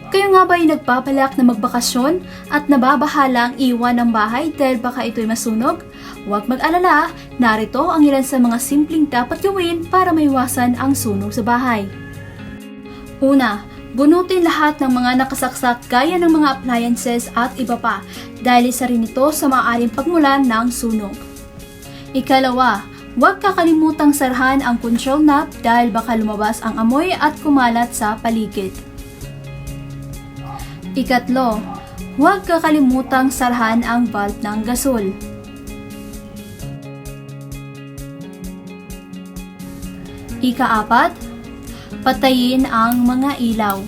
Kayo nga ba'y nagpapalak na magbakasyon at nababahalang iwan ang bahay dahil baka ito'y masunog? Huwag mag-alala, narito ang ilan sa mga simpleng dapat gawin para maiwasan ang sunog sa bahay. Una, bunutin lahat ng mga nakasaksak gaya ng mga appliances at iba pa dahil isa rin ito sa maaaring pagmulan ng sunog. Ikalawa, huwag kakalimutang sarhan ang control knob dahil baka lumabas ang amoy at kumalat sa paligid. Ikatlo, huwag kakalimutang sarhan ang valve ng gasol. Ikaapat, patayin ang mga ilaw.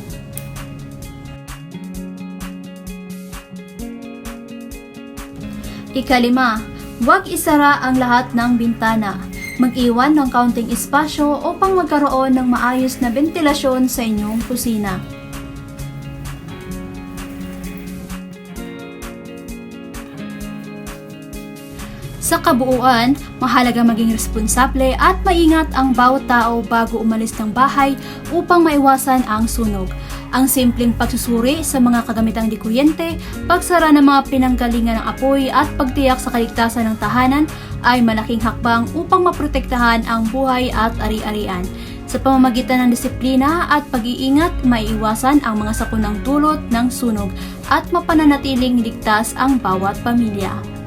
Ikalima, huwag isara ang lahat ng bintana. Mag-iwan ng kaunting espasyo upang magkaroon ng maayos na bentilasyon sa inyong kusina. Sa kabuuan, mahalaga maging responsable at maingat ang bawat tao bago umalis ng bahay upang maiwasan ang sunog. Ang simpleng pagsusuri sa mga kagamitang di kuryente, pagsara ng mga pinanggalingan ng apoy at pagtiyak sa kaligtasan ng tahanan ay malaking hakbang upang maprotektahan ang buhay at ari-arian. Sa pamamagitan ng disiplina at pag-iingat, maiiwasan ang mga sakunang dulot ng sunog at mapananatiling ligtas ang bawat pamilya.